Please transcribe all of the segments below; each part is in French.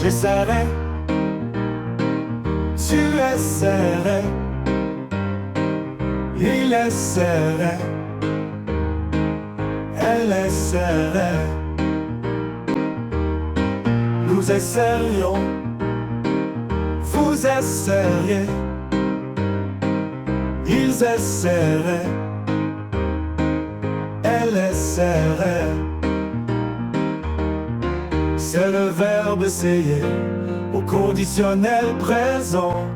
J'essaierai, tu essaierais, il essaierait, elle essaierait. Nous essaierions, vous essaieriez, ils essaieraient, elle essaierait. C'est le verbe essayer au conditionnel présent.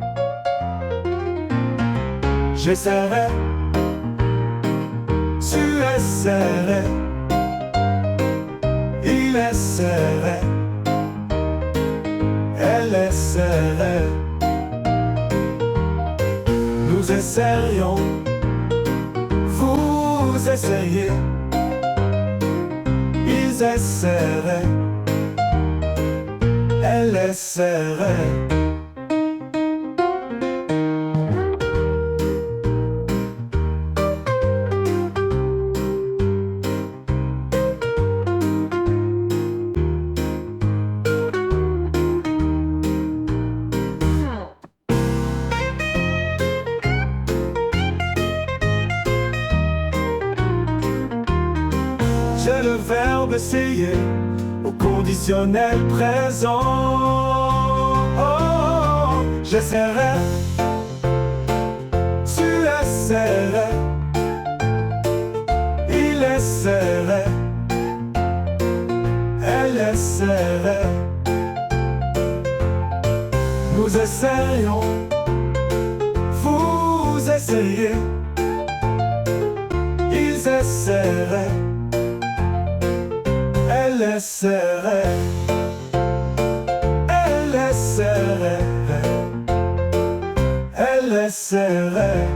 J'essaierai, tu essaierais, il essaierait, elle essaierait. Nous essaierions, vous essayez, ils essaieraient, elle essaierait. J'ai le verbe essayer au conditionnel présent. Oh, j'essaierai, tu essaierais, il essaierait, elle essaierait. Nous essayons, vous essayez, ils essaieraient, elle essaierait, elle essaierait, elle essaierait.